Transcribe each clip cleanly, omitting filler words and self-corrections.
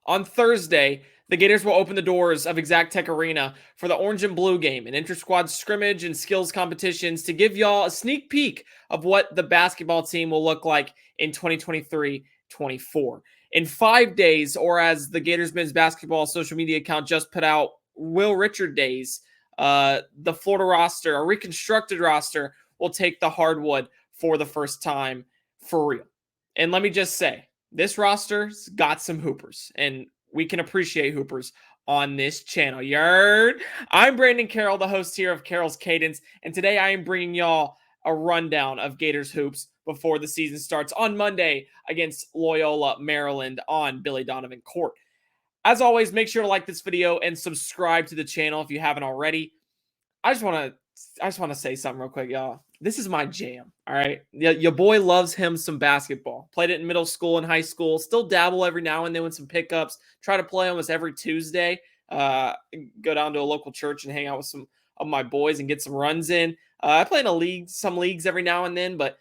On Thursday, the Gators will open the doors of Exact Tech Arena for the Orange and Blue game, an inter-squad scrimmage and skills competitions to give y'all a sneak peek of what the basketball team will look like in 2023-24. In 5 days, or as the Gators men's basketball social media account just put out, Will Richard days, the Florida roster, a reconstructed roster, will take the hardwood for the first time for real. And let me just say, this roster's got some hoopers, and we can appreciate hoopers on this channel. Yerd. I'm Brandon Carroll, the host here of Carroll's Cadence, and today I am bringing y'all a rundown of Gators hoops before the season starts on Monday against Loyola, Maryland on Billy Donovan Court. As always, make sure to like this video and subscribe to the channel if you haven't already. I just want to say something real quick, y'all. This is my jam, all right? Your boy loves him some basketball. Played it in middle school and high school. Still dabble every now and then with some pickups. Try to play almost every Tuesday. Go down to a local church and hang out with some of my boys and get some runs in. I play in some leagues every now and then, but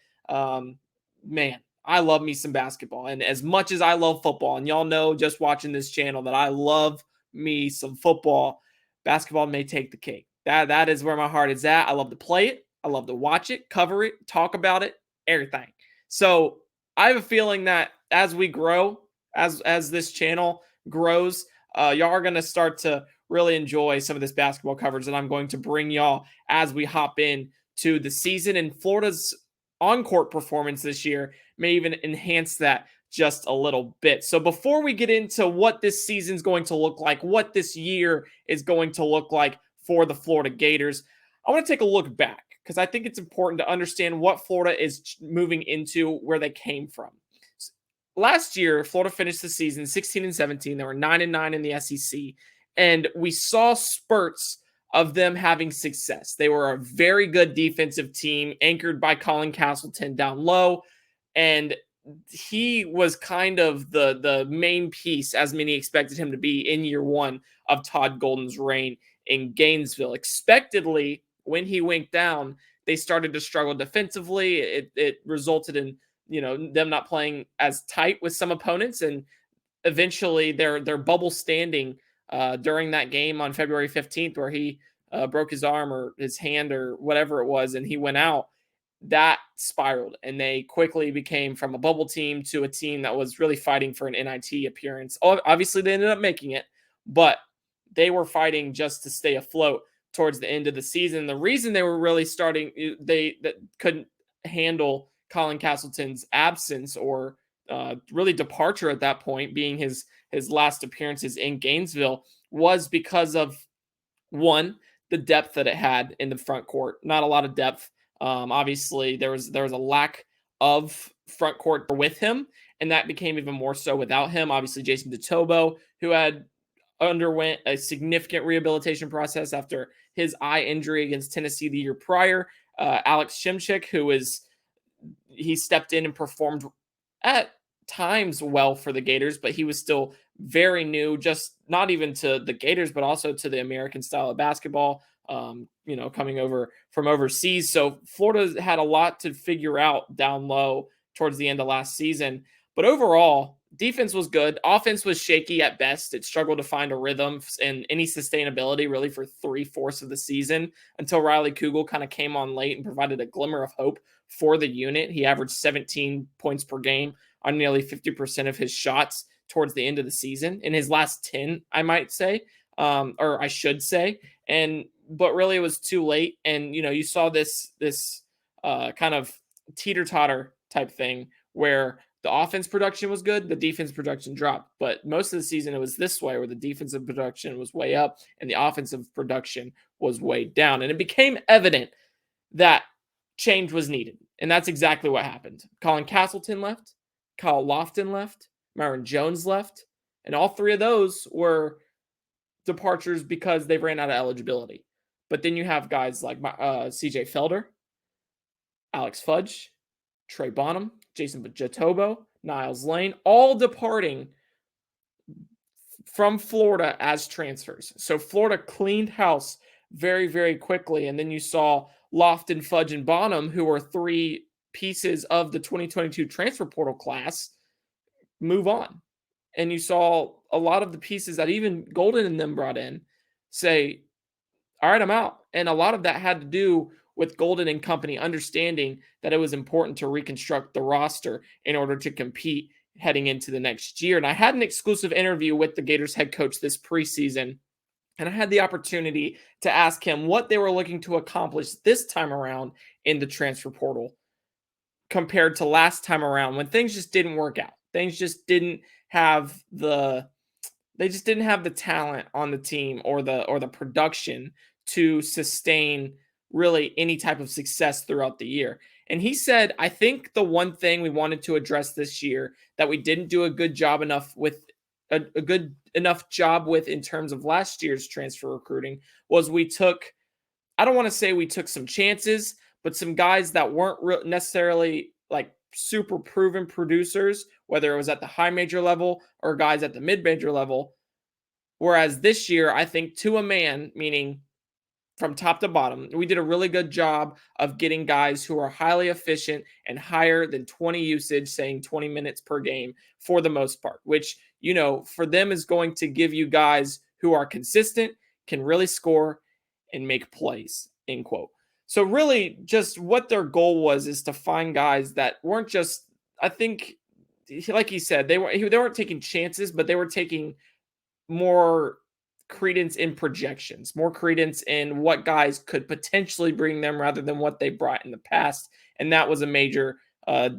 man, I love me some basketball. And as much as I love football, and y'all know just watching this channel that I love me some football, basketball may take the cake. That is where my heart is at. I love to play it. I love to watch it, cover it, talk about it, everything. So I have a feeling that as we grow, as this channel grows, y'all are going to start to really enjoy some of this basketball coverage that I'm going to bring y'all as we hop in to the season. And Florida's on-court performance this year may even enhance that just a little bit. So before we get into what this season's going to look like, what this year is going to look like for the Florida Gators, I want to take a look back because I think it's important to understand what Florida is moving into, where they came from. Last year, Florida finished the season 16-17. They were 9-9 in the SEC, and we saw spurts of them having success. They were a very good defensive team anchored by Colin Castleton down low, and he was kind of the main piece, as many expected him to be in year one of Todd Golden's reign in Gainesville. Expectedly, when he went down, they started to struggle defensively. It resulted in them not playing as tight with some opponents, and eventually their bubble standing during that game on February 15th, where he broke his arm or his hand or whatever it was, and he went out. That spiraled, and they quickly became from a bubble team to a team that was really fighting for an NIT appearance. Obviously, they ended up making it, but they were fighting just to stay afloat towards the end of the season. The reason they were really they couldn't handle Colin Castleton's absence or really departure at that point, being his last appearances in Gainesville, was because of, one, the depth that it had in the front court. Not a lot of depth. Obviously, there was a lack of front court with him, and that became even more so without him. Obviously, Jason DeTobo, who had underwent a significant rehabilitation process after his eye injury against Tennessee the year prior. Alex Shimchik, he stepped in and performed at times well for the Gators, but he was still very new, just not even to the Gators, but also to the American style of basketball, coming over from overseas. So Florida had a lot to figure out down low towards the end of last season. But overall, defense was good. Offense was shaky at best. It struggled to find a rhythm and any sustainability really for 3/4 of the season until Riley Kugel kind of came on late and provided a glimmer of hope for the unit. He averaged 17 points per game on nearly 50% of his shots towards the end of the season in his last 10, I might say, or I should say. But really it was too late. And, you saw this kind of teeter-totter type thing where the offense production was good, the defense production dropped. But most of the season, it was this way, where the defensive production was way up and the offensive production was way down. And it became evident that change was needed. And that's exactly what happened. Colin Castleton left, Kyle Lofton left, Myron Jones left. And all three of those were departures because they ran out of eligibility. But then you have guys like CJ Felder, Alex Fudge, Trey Bonham, Jason Jatobo, Niles Lane, all departing from Florida as transfers. So Florida cleaned house very, very quickly. And then you saw Lofton, Fudge, and Bonham, who were three pieces of the 2022 transfer portal class, move on. and you saw a lot of the pieces that even Golden and them brought in say, all right, I'm out. And a lot of that had to do with Golden and company understanding that it was important to reconstruct the roster in order to compete heading into the next year. And I had an exclusive interview with the Gators head coach this preseason, and I had the opportunity to ask him what they were looking to accomplish this time around in the transfer portal compared to last time around when things just didn't work out. Things just didn't have the they just didn't have the talent on the team or the production to sustain really any type of success throughout the year. And he said, I think the one thing we wanted to address this year that we didn't do a good job enough with a good enough job with in terms of last year's transfer recruiting was we took, I don't want to say we took some chances, but some guys that weren't necessarily like super proven producers, whether it was at the high major level or guys at the mid major level. Whereas this year, I think to a man, meaning from top to bottom, we did a really good job of getting guys who are highly efficient and higher than 20 usage, saying 20 minutes per game for the most part, which, you know, for them is going to give you guys who are consistent, can really score and make plays, end quote. So really just what their goal was is to find guys that weren't just, I think, like he said, they weren't taking chances, but they were taking more credence in projections, more credence in what guys could potentially bring them rather than what they brought in the past. And that was a major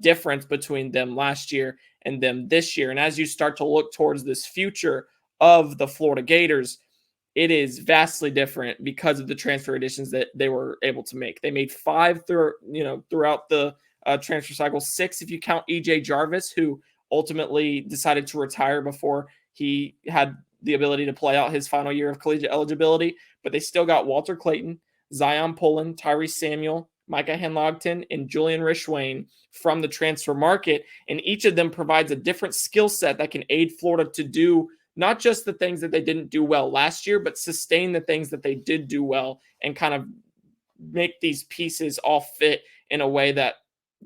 difference between them last year and them this year. And as you start to look towards this future of the Florida Gators, it is vastly different because of the transfer additions that they were able to make. They made 5 throughout the transfer cycle, 6 if you count EJ Jarvis, who ultimately decided to retire before he had the ability to play out his final year of collegiate eligibility. But they still got Walter Clayton, Zion Pullen, Tyree Samuel, Micah Henlogton, and Julian Rishwain from the transfer market. And each of them provides a different skill set that can aid Florida to do not just the things that they didn't do well last year, but sustain the things that they did do well and kind of make these pieces all fit in a way that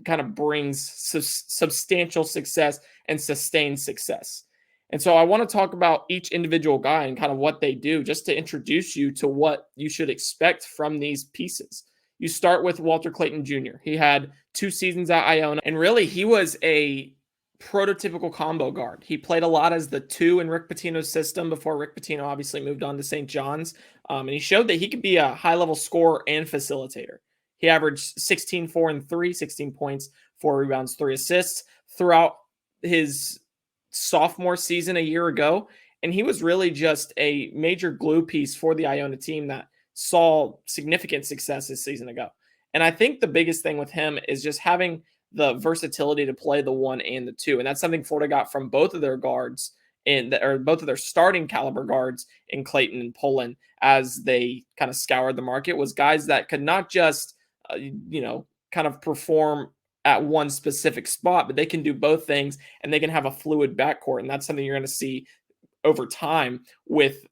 kind of brings substantial success and sustained success. And so I want to talk about each individual guy and kind of what they do just to introduce you to what you should expect from these pieces. You start with Walter Clayton Jr. He had 2 seasons at Iona, and really he was a prototypical combo guard. He played a lot as the 2 in Rick Pitino's system before Rick Pitino obviously moved on to St. John's. And he showed that he could be a high-level scorer and facilitator. He averaged 16, 4, and 3, 16 points, 4 rebounds, 3 assists throughout his sophomore season a year ago. And he was really just a major glue piece for the Iona team that saw significant success this season ago. And I think the biggest thing with him is just having the versatility to play the 1 and the 2. And that's something Florida got from both of their guards or both of their starting caliber guards in Clayton and Pullen as they kind of scoured the market, was guys that could not just, kind of perform at one specific spot, but they can do both things and they can have a fluid backcourt. And that's something you're going to see over time with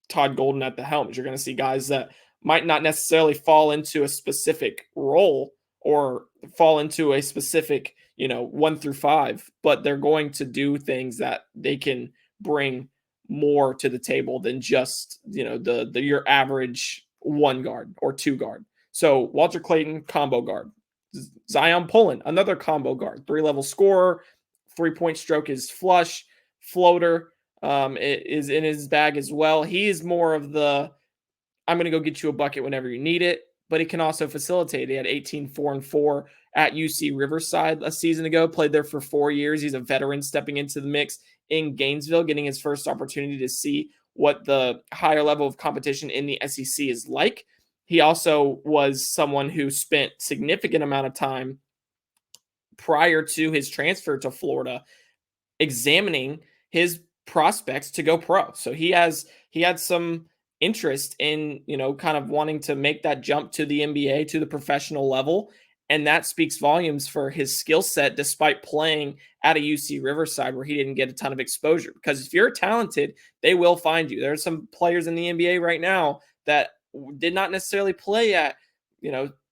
Todd Golden at the helm. You're going to see guys that might not necessarily fall into a specific role or fall into a specific, 1 through 5, but they're going to do things that they can bring more to the table than just, your average 1 guard or 2 guard. So Walter Clayton, combo guard. Zion Pullen, another combo guard, 3-level scorer, 3-point stroke is flush, floater is in his bag as well. He is more of the, I'm going to go get you a bucket whenever you need it, but he can also facilitate. He had 18, 4, and 4 at UC Riverside a season ago, played there for 4 years. He's a veteran stepping into the mix in Gainesville, getting his first opportunity to see what the higher level of competition in the SEC is like. He also was someone who spent significant amount of time prior to his transfer to Florida examining his prospects to go pro. So he had some interest in, kind of wanting to make that jump to the NBA, to the professional level. And that speaks volumes for his skill set, despite playing at a UC Riverside where he didn't get a ton of exposure. Because if you're talented, they will find you. There are some players in the NBA right now that did not necessarily play at,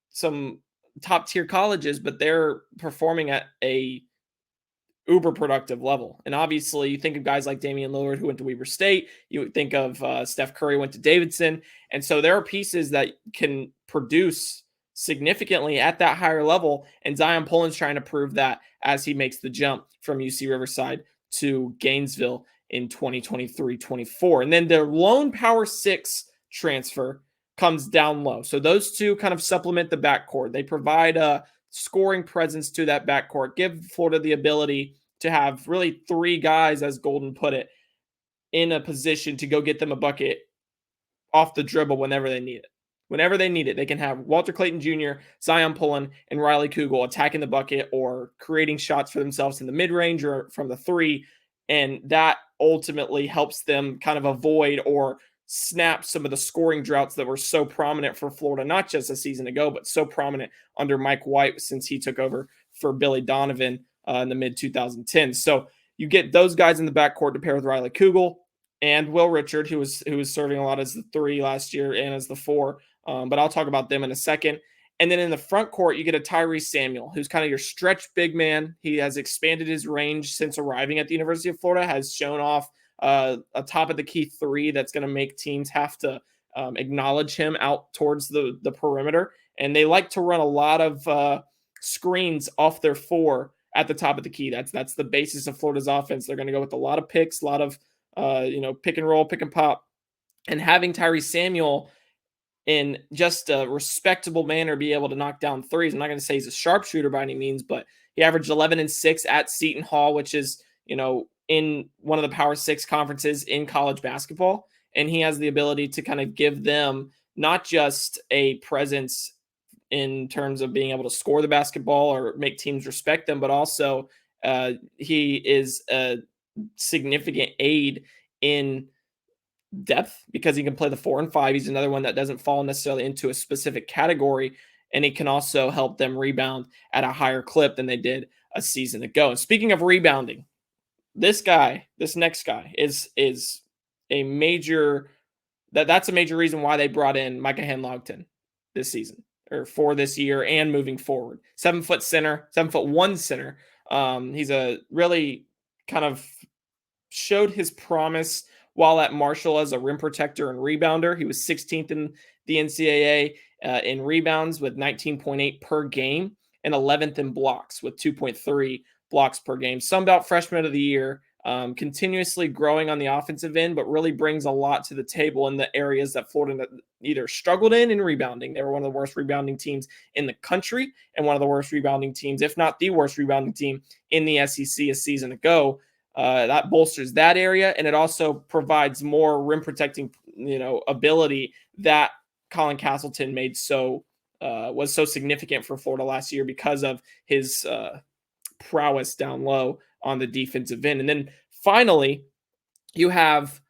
some top tier colleges, but they're performing at a uber productive level. And obviously, you think of guys like Damian Lillard who went to Weber State. You would think of Steph Curry went to Davidson. And so there are pieces that can produce significantly at that higher level. And Zion Pullins trying to prove that as he makes the jump from UC Riverside to Gainesville in 2023-24. And then their lone Power 6 transfer comes down low. So those two kind of supplement the backcourt. They provide a scoring presence to that backcourt, give Florida the ability to have really three guys, as Golden put it, in a position to go get them a bucket off the dribble whenever they need it. Whenever they need it, they can have Walter Clayton Jr., Zion Pullen, and Riley Kugel attacking the bucket or creating shots for themselves in the mid-range or from the three, and that ultimately helps them kind of avoid or snap some of the scoring droughts that were so prominent for Florida, not just a season ago, but so prominent under Mike White since he took over for Billy Donovan in the mid-2010s. So you get those guys in the backcourt to pair with Riley Kugel and Will Richard, who was serving a lot as the 3 last year and as the 4. But I'll talk about them in a second. And then in the front court, you get a Tyrese Samuel, who's kind of your stretch big man. He has expanded his range since arriving at the University of Florida, has shown off a top of the key 3 that's going to make teams have to acknowledge him out towards the perimeter. And they like to run a lot of screens off their 4 at the top of the key. That's the basis of Florida's offense. They're going to go with a lot of picks, a lot of pick and roll, pick and pop. And having Tyrese Samuel in just a respectable manner be able to knock down threes. I'm not going to say he's a sharpshooter by any means, but he averaged 11 and 6 at Seton Hall, which is, in one of the Power 6 conferences in college basketball. And he has the ability to kind of give them not just a presence in terms of being able to score the basketball or make teams respect them, but also he is a significant aid in depth because he can play the 4 and 5. He's another one that doesn't fall necessarily into a specific category, and he can also help them rebound at a higher clip than they did a season ago. And speaking of rebounding, this next guy is a major that's a major reason why they brought in Micah Henlogton this season or for this year and moving forward. 7-foot center, 7'1" center. He's a really kind of showed his promise while at Marshall as a rim protector and rebounder. He was 16th in the NCAA in rebounds with 19.8 per game and 11th in blocks with 2.3 blocks per game. Sun Belt Freshman of the Year, continuously growing on the offensive end, but really brings a lot to the table in the areas that Florida either struggled in rebounding. They were one of the worst rebounding teams in the country and one of the worst rebounding teams, if not the worst rebounding team in the SEC a season ago. That bolsters that area, and it also provides more rim protecting, ability that Colin Castleton was so significant for Florida last year because of his prowess down low on the defensive end. And then finally, you have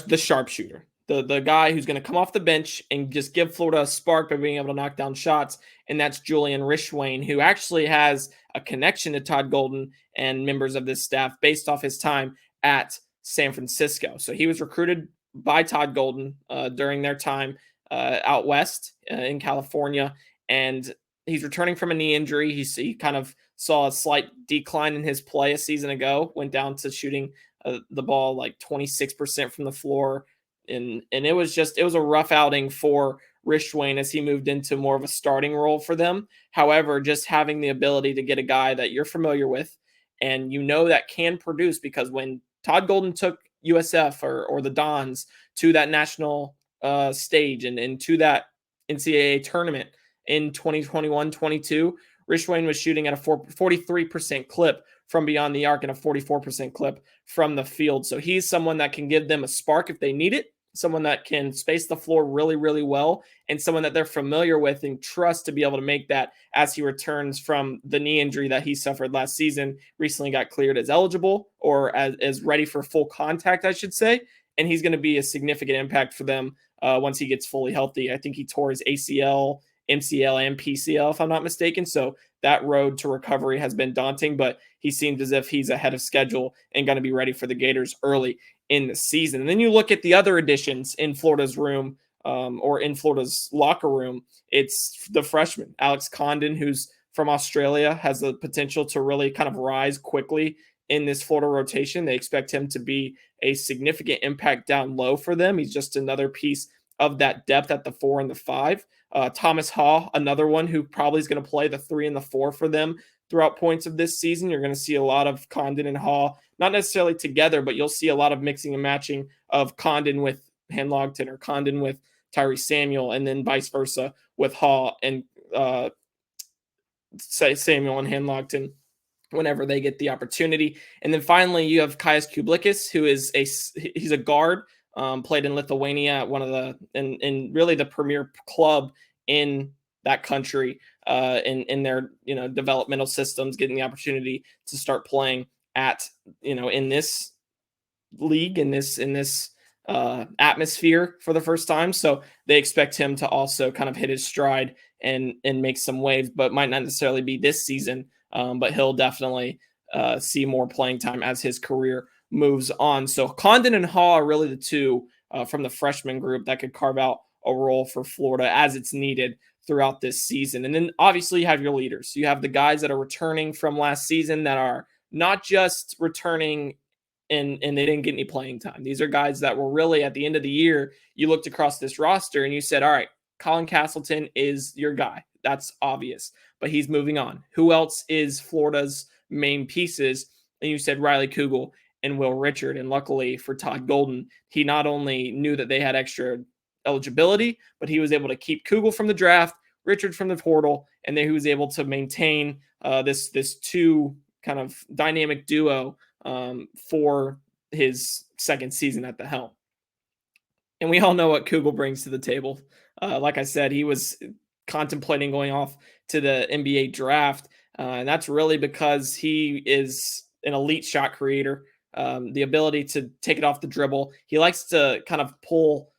the sharpshooter, the guy who's going to come off the bench and just give Florida a spark by being able to knock down shots, and that's Julian Rishwain, who actually has a connection to Todd Golden and members of this staff based off his time at San Francisco. So he was recruited by Todd Golden during their time out west in California, and he's returning from a knee injury. He kind of saw a slight decline in his play a season ago, went down to shooting the ball like 26% from the floor. And it was a rough outing for Rishwain as he moved into more of a starting role for them. However, just having the ability to get a guy that you're familiar with and that can produce, because when Todd Golden took USF or the Dons to that national stage and to that NCAA tournament in 2021-22, Rishwain was shooting at a 43% clip from beyond the arc and a 44% clip from the field. So he's someone that can give them a spark if they need it, someone that can space the floor really, really well, and someone that they're familiar with and trust to be able to make that as he returns from the knee injury that he suffered last season. Recently got cleared as eligible or as ready for full contact, I should say. And he's going to be a significant impact for them once he gets fully healthy. I think he tore his ACL, MCL, and PCL, if I'm not mistaken. So that road to recovery has been daunting, but he seems as if he's ahead of schedule and going to be ready for the Gators early in the season. And then you look at the other additions in Florida's room or in Florida's locker room. It's the freshman, Alex Condon, who's from Australia has the potential to really kind of rise quickly in this Florida rotation. They expect him to be a significant impact down low for them. He's just another piece of that depth at the 4 and the 5. Thomas Haw, another one who probably is going to play the 3 and the 4 for them throughout points of this season. You're going to see a lot of Condon and Haw, not necessarily together, but you'll see a lot of mixing and matching of Condon with Henlogton or Condon with Tyree Samuel, and then vice versa with Haw and Samuel and Henlogton whenever they get the opportunity. And then finally, you have Kaius Kublikis, who is he's a guard, played in Lithuania at one of the in really the premier club in that country, in their developmental systems, getting the opportunity to start playing at in this league, in this atmosphere for the first time. So they expect him to also kind of hit his stride and make some waves, but might not necessarily be this season. But he'll definitely see more playing time as his career moves on. So Condon and Haw are really the two from the freshman group that could carve out a role for Florida as it's needed throughout this season. And then obviously you have your leaders. You have the guys that are returning from last season that are not just returning and they didn't get any playing time. These are guys that were really at the end of the year, you looked across this roster and you said, all right, Colin Castleton is your guy. That's obvious, but he's moving on. Who else is Florida's main pieces? And you said Riley Kugel and Will Richard. And luckily for Todd Golden, he not only knew that they had extra eligibility, but he was able to keep Kugel from the draft, Richard from the portal, and then he was able to maintain this two kind of dynamic duo for his second season at the helm. And we all know what Kugel brings to the table. Like I said, he was contemplating going off to the NBA draft. And that's really because he is an elite shot creator, the ability to take it off the dribble. He likes to kind of pull,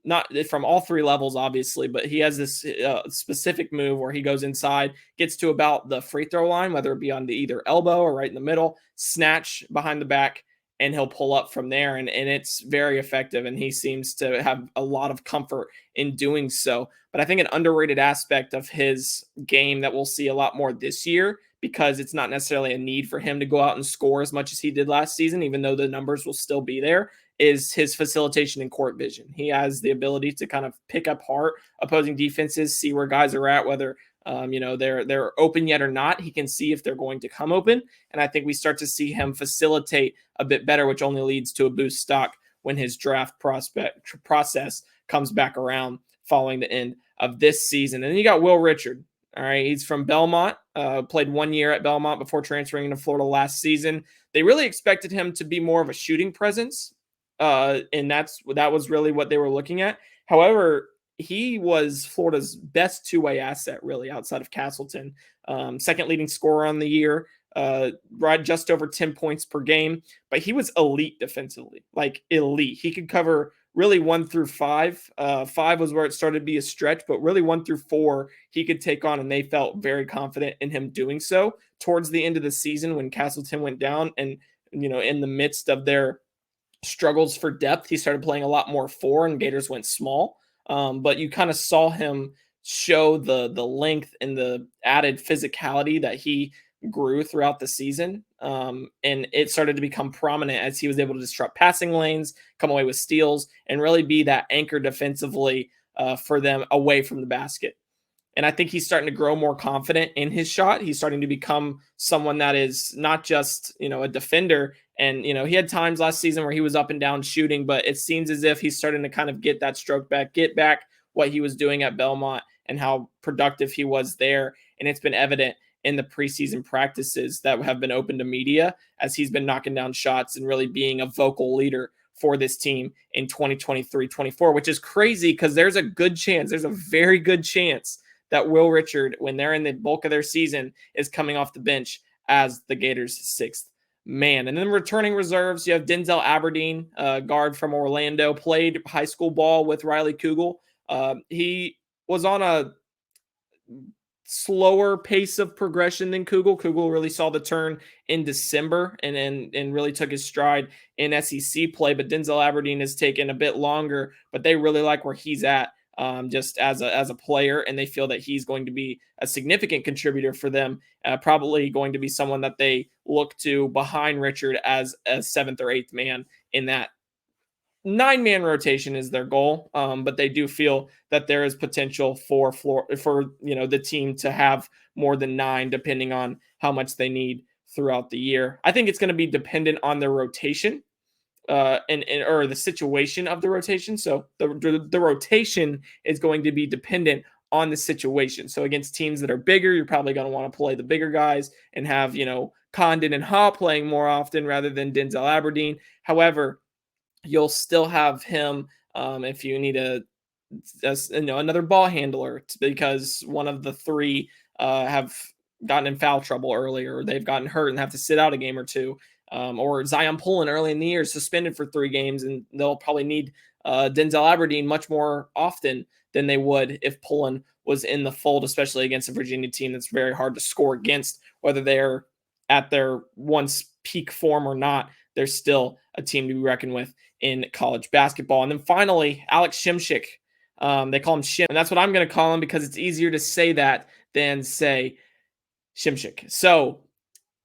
not from all three levels, obviously, but he has this specific move where he goes inside, gets to about the free throw line, whether it be on the either elbow or right in the middle, snatch behind the back, and he'll pull up from there. And it's very effective. And he seems to have a lot of comfort in doing so. But I think an underrated aspect of his game that we'll see a lot more this year, because it's not necessarily a need for him to go out and score as much as he did last season, even though the numbers will still be there, is his facilitation and court vision. He has the ability to kind of pick apart opposing defenses, see where guys are at, whether they're open yet or not. He can see if they're going to come open. And I think we start to see him facilitate a bit better, which only leads to a boost stock when his draft process comes back around following the end of this season. And then you got Will Richard. All right. He's from Belmont, played 1 year at Belmont before transferring into Florida last season. They really expected him to be more of a shooting presence. And that was really what they were looking at. However, he was Florida's best two-way asset, really, outside of Castleton. Second leading scorer on the year, right just over 10 points per game. But he was elite defensively, like elite. He could cover really 1 through 5. 5 was where it started to be a stretch, but really 1 through 4 he could take on, and they felt very confident in him doing so. Towards the end of the season when Castleton went down and, in the midst of their struggles for depth, he started playing a lot more 4 and Gators went small. But you kind of saw him show the length and the added physicality that he grew throughout the season. And it started to become prominent as he was able to disrupt passing lanes, come away with steals, and really be that anchor defensively for them away from the basket. And I think he's starting to grow more confident in his shot. He's starting to become someone that is not just, a defender. And, he had times last season where he was up and down shooting, but it seems as if he's starting to kind of get that stroke back, get back what he was doing at Belmont and how productive he was there. And it's been evident in the preseason practices that have been open to media as he's been knocking down shots and really being a vocal leader for this team in 2023-24, which is crazy because there's a very good chance that Will Richard, when they're in the bulk of their season, is coming off the bench as the Gators' 6th man. And then returning reserves, you have Denzel Aberdeen, guard from Orlando, played high school ball with Riley Kugel. He was on a slower pace of progression than Kugel. Kugel really saw the turn in December and really took his stride in SEC play. But Denzel Aberdeen has taken a bit longer, but they really like where he's at just as a player, and they feel that he's going to be a significant contributor for them. Probably going to be someone that they look to behind Richard as a seventh or eighth man in that 9-man rotation is their goal, but they do feel that there is potential for the team to have more than 9, depending on how much they need throughout the year. I think it's going to be dependent on their rotation, or the situation of the rotation. So the rotation is going to be dependent on the situation. So against teams that are bigger, you're probably going to want to play the bigger guys and have Condon and Ha playing more often rather than Denzel Aberdeen. However, you'll still have him if you need another ball handler, because one of the 3 have gotten in foul trouble earlier, or they've gotten hurt and have to sit out a game or 2. Or Zion Pullen early in the year suspended for 3 games, and they'll probably need Denzel Aberdeen much more often than they would if Pullen was in the fold, especially against a Virginia team that's very hard to score against, whether they're at their once peak form or not. They're still a team to be reckoned with in college basketball. And then finally, Alex Shimshik. They call him Shim, and that's what I'm going to call him because it's easier to say that than say Shimshik. So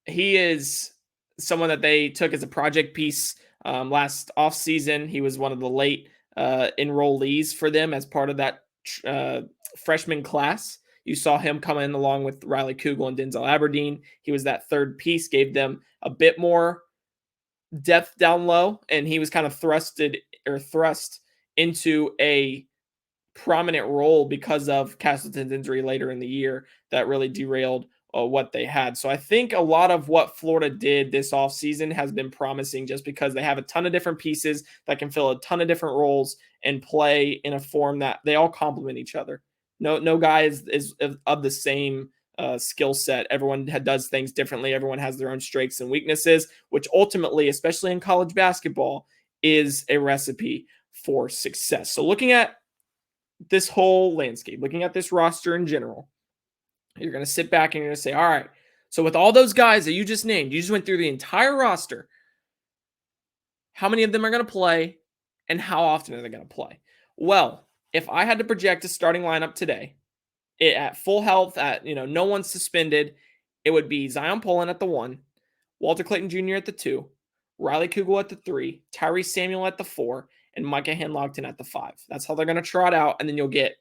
he is someone that they took as a project piece last offseason. He was one of the late enrollees for them as part of that freshman class. You saw him come in along with Riley Kugel and Denzel Aberdeen. He was that third piece, gave them a bit more depth down low, and he was kind of thrust into a prominent role because of Castleton's injury later in the year that really derailed what they had. So I think a lot of what Florida did this offseason has been promising, just because they have a ton of different pieces that can fill a ton of different roles and play in a form that they all complement each other. No guy is of the same skill set. Everyone does things differently. Everyone has their own strengths and weaknesses, which ultimately, especially in college basketball, is a recipe for success. So looking at this whole landscape, looking at this roster in general, you're going to sit back and you're going to say, all right, so with all those guys that you just named, you just went through the entire roster, how many of them are going to play and how often are they going to play? Well, if I had to project a starting lineup today, at full health, at no one's suspended, it would be Zion Pullen at the 1, Walter Clayton Jr. at the 2, Riley Kugel at the 3, Tyrese Samuel at the 4, and Micah Hanlogton at the 5. That's how they're going to trot out, and then you'll get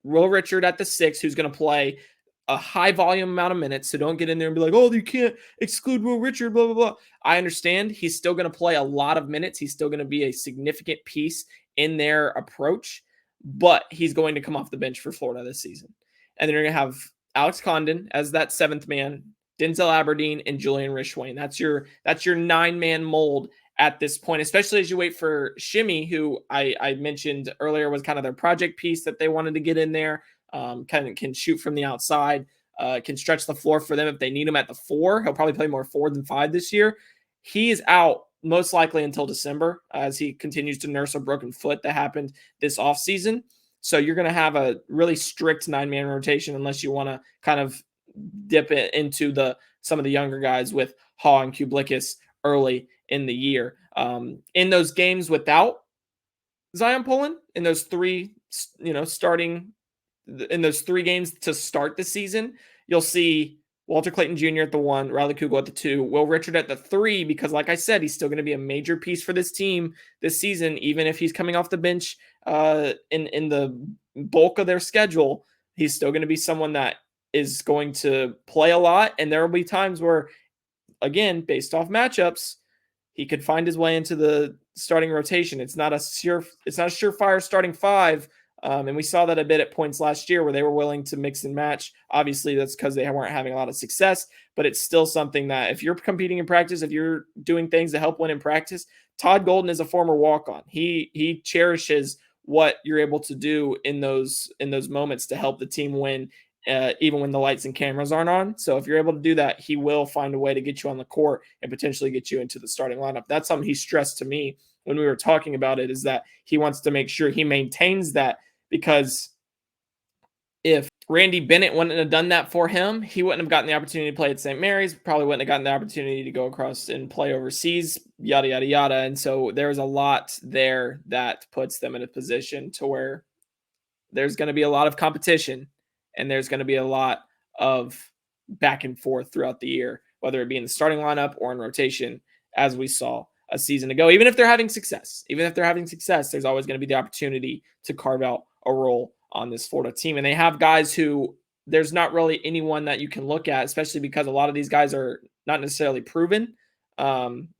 Will Richard at the 6, who's going to play a high volume amount of minutes. So don't get in there and be like, oh, you can't exclude Will Richard, blah, blah, blah. I understand he's still going to play a lot of minutes. He's still going to be a significant piece in their approach, but he's going to come off the bench for Florida this season. And then you're going to have Alex Condon as that 7th man, Denzel Aberdeen, and Julian Rishwain. That's your 9-man mold at this point, especially as you wait for Shimmy, who I mentioned earlier was kind of their project piece that they wanted to get in there. Kind of can shoot from the outside, can stretch the floor for them if they need him at the 4. He'll probably play more 4 than 5 this year. He is out most likely until December as he continues to nurse a broken foot that happened this offseason. So you're going to have a really strict 9-man rotation unless you want to kind of dip it into some of the younger guys with Ha and Kublikis early in the year. In those games without Zion Pullen, in those 3 games to start the season, you'll see Walter Clayton Jr. at the 1, Riley Kugel at the 2, Will Richard at the 3, because like I said, he's still going to be a major piece for this team this season, even if he's coming off the bench in the bulk of their schedule. He's still going to be someone that is going to play a lot, and there will be times where, again, based off matchups, he could find his way into the starting rotation. It's not a surefire starting 5. And we saw that a bit at points last year where they were willing to mix and match. Obviously, that's because they weren't having a lot of success, but it's still something that if you're competing in practice, if you're doing things to help win in practice, Todd Golden is a former walk-on. He cherishes what you're able to do in those moments to help the team win, even when the lights and cameras aren't on. So if you're able to do that, he will find a way to get you on the court and potentially get you into the starting lineup. That's something he stressed to me when we were talking about it, is that he wants to make sure he maintains that, because if Randy Bennett wouldn't have done that for him, he wouldn't have gotten the opportunity to play at St. Mary's, probably wouldn't have gotten the opportunity to go across and play overseas, yada, yada, yada. And so there's a lot there that puts them in a position to where there's going to be a lot of competition, and there's going to be a lot of back and forth throughout the year, whether it be in the starting lineup or in rotation, as we saw a season ago. Even if they're having success, there's always going to be the opportunity to carve out a role on this Florida team. And they have guys who there's not really anyone that you can look at, especially because a lot of these guys are not necessarily proven,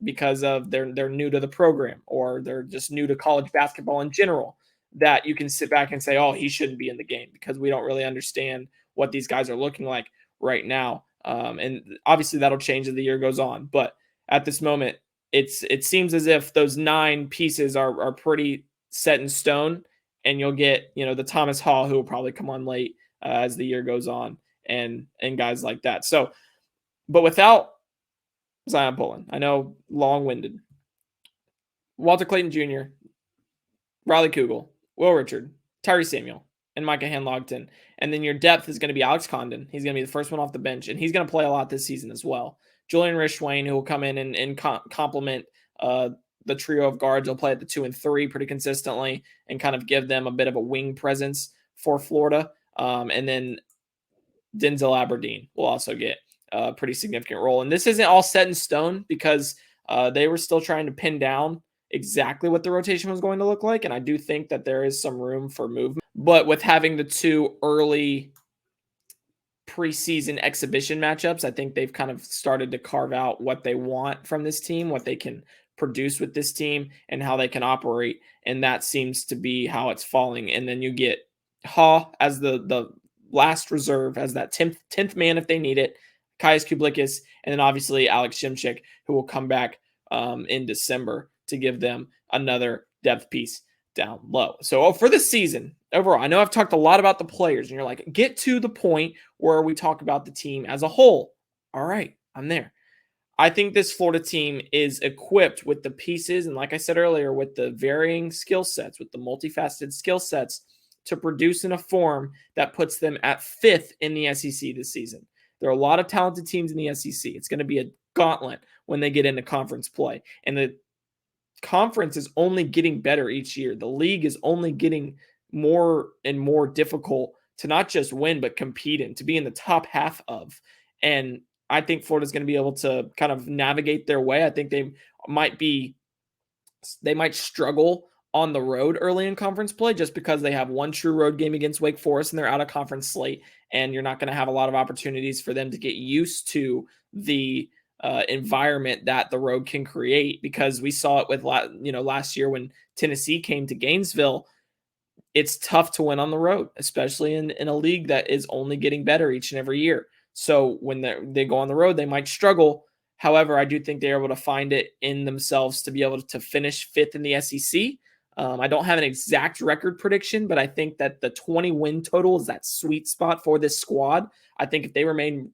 because of they're new to the program, or they're just new to college basketball in general, that you can sit back and say, oh, he shouldn't be in the game, because we don't really understand what these guys are looking like right now. And obviously that'll change as the year goes on. But at this moment, it seems as if those 9 pieces are pretty set in stone, and you'll get, the Thomas Hall, who will probably come on late as the year goes on, and guys like that. So, but without Zion Pullen, I know, long-winded, Walter Clayton Jr., Riley Kugel, Will Richard, Tyree Samuel, and Micah Hanlogton. And then your depth is going to be Alex Condon. He's going to be the first one off the bench, and he's going to play a lot this season as well. Julian Rishwain, who will come in and complement the trio of guards. He'll play at the 2 and 3 pretty consistently and kind of give them a bit of a wing presence for Florida. And then Denzel Aberdeen will also get a pretty significant role. And this isn't all set in stone, because they were still trying to pin down exactly what the rotation was going to look like. And I do think that there is some room for movement. But with having the 2 early preseason exhibition matchups, I think they've kind of started to carve out what they want from this team, what they can produce with this team, and how they can operate. And that seems to be how it's falling. And then you get Haw as the last reserve, as that 10th man if they need it, Kaius Kublikis, and then obviously Alex Shimchick, who will come back in December to give them another depth piece down low. So for the season overall, I know I've talked a lot about the players, and you're like, get to the point where we talk about the team as a whole. All right, I'm there. I think this Florida team is equipped with the pieces, and like I said earlier, with the varying skill sets, with the multifaceted skill sets, to produce in a form that puts them at 5th in the SEC this season. There are a lot of talented teams in the SEC. It's going to be a gauntlet when they get into conference play. And the conference is only getting better each year. The league is only getting more and more difficult to not just win, but compete in, to be in the top half of. And I think Florida's going to be able to kind of navigate their way. I think they might struggle on the road early in conference play, just because they have one true road game against Wake Forest and they're out of conference slate, and you're not going to have a lot of opportunities for them to get used to the environment that the road can create, because we saw it with last year when Tennessee came to Gainesville. It's tough to win on the road, especially in a league that is only getting better each and every year. So when they go on the road, they might struggle. However, I do think they're able to find it in themselves to be able to finish 5th in the SEC. I don't have an exact record prediction, but I think that the 20 win total is that sweet spot for this squad. I think if they remain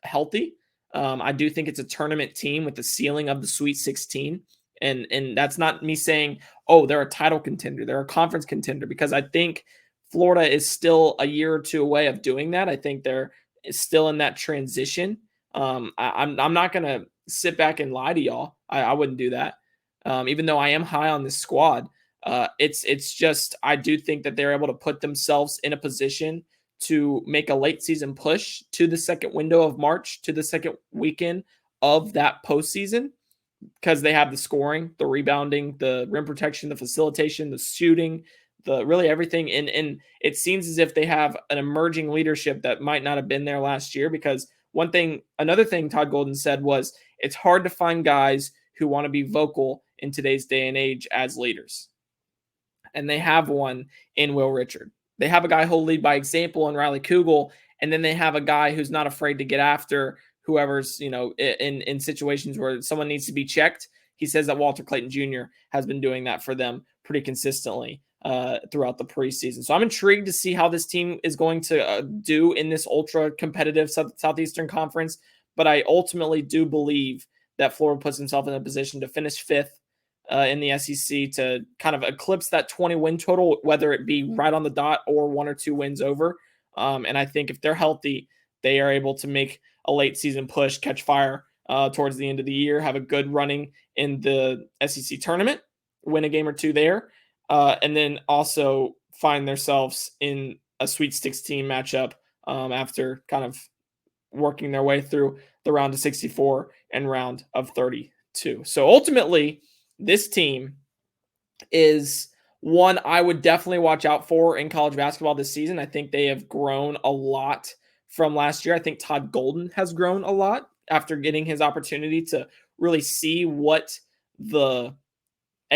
healthy, I do think it's a tournament team with the ceiling of the Sweet 16. And that's not me saying, oh, they're a title contender, they're a conference contender, because I think Florida is still a year or 2 away of doing that. I think they're still in that transition. I'm not going to sit back and lie to y'all. I wouldn't do that. Even though I am high on this squad, it's just, I do think that they're able to put themselves in a position to make a late season push to the second window of March, to the second weekend of that postseason, because they have the scoring, the rebounding, the rim protection, the facilitation, the shooting, the really everything. And it seems as if they have an emerging leadership that might not have been there last year, because another thing Todd Golden said was, it's hard to find guys who want to be vocal in today's day and age as leaders. And they have one in Will Richard. They have a guy who'll lead by example in Riley Kugel. And then they have a guy who's not afraid to get after whoever's, in situations where someone needs to be checked. He says that Walter Clayton Jr. has been doing that for them pretty consistently throughout the preseason. So I'm intrigued to see how this team is going to do in this ultra competitive Southeastern Conference. But I ultimately do believe that Florida puts himself in a position to finish 5th in the SEC, to kind of eclipse that 20 win total, whether it be right on the dot or 1 or 2 wins over. And I think if they're healthy, they are able to make a late season push, catch fire towards the end of the year, have a good running in the SEC tournament, win a game or 2 there, and then also find themselves in a Sweet 16 matchup after kind of working their way through the round of 64 and round of 32. So ultimately, this team is one I would definitely watch out for in college basketball this season. I think they have grown a lot from last year. I think Todd Golden has grown a lot after getting his opportunity to really see what the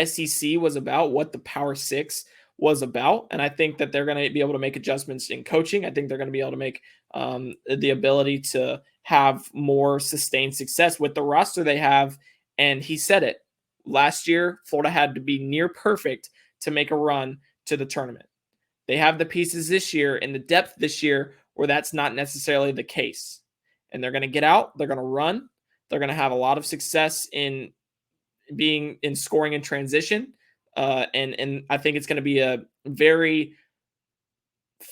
SEC was about, what the Power Six was about. And I think that they're going to be able to make adjustments in coaching. I think they're going to be able to make the ability to have more sustained success with the roster they have. And he said it last year, Florida had to be near perfect to make a run to the tournament. They have the pieces this year and the depth this year where that's not necessarily the case. And they're going to get out, they're going to run, they're going to have a lot of success in being in scoring and transition. And I think it's going to be a very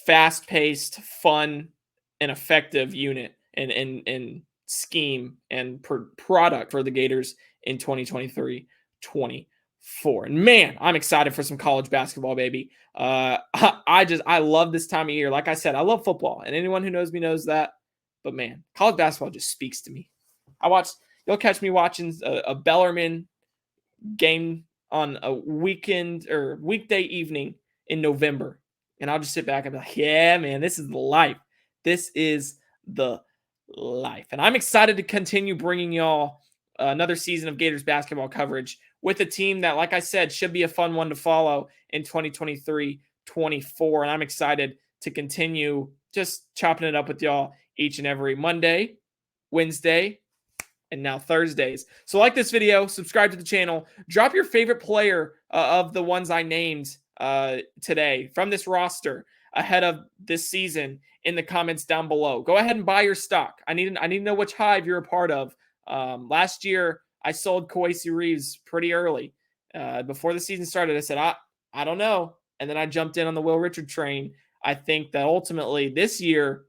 fast-paced, fun, and effective unit and scheme and product for the Gators in 2023-24. And man, I'm excited for some college basketball, baby. I love this time of year. Like I said, I love football, and anyone who knows me knows that. But man, college basketball just speaks to me. You'll catch me watching a Bellarmine game on a weekend or weekday evening in November. And I'll just sit back and be like, yeah, man, this is the life. This is the life. And I'm excited to continue bringing y'all another season of Gators basketball coverage with a team that, like I said, should be a fun one to follow in 2023-24. And I'm excited to continue just chopping it up with y'all each and every Monday, Wednesday, and now Thursdays. So like this video, subscribe to the channel, drop your favorite player of the ones I named today from this roster ahead of this season in the comments down below. Go ahead and buy your stock. I need to know which hive you're a part of. Last year, I sold Kowacie Reeves pretty early. Before the season started, I said, I don't know. And then I jumped in on the Will Richard train. I think that ultimately this year,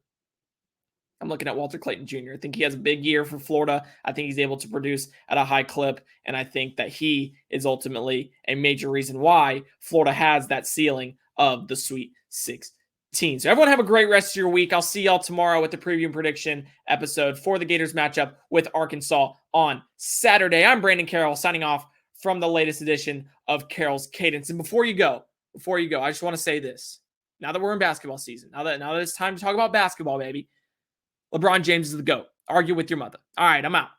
I'm looking at Walter Clayton Jr. I think he has a big year for Florida. I think he's able to produce at a high clip, and I think that he is ultimately a major reason why Florida has that ceiling of the Sweet 16. So everyone have a great rest of your week. I'll see y'all tomorrow with the preview and prediction episode for the Gators matchup with Arkansas on Saturday. I'm Brandon Carroll signing off from the latest edition of Carroll's Cadence. And before you go, I just want to say this. Now that we're in basketball season, now that it's time to talk about basketball, baby, LeBron James is the GOAT. Argue with your mother. All right, I'm out.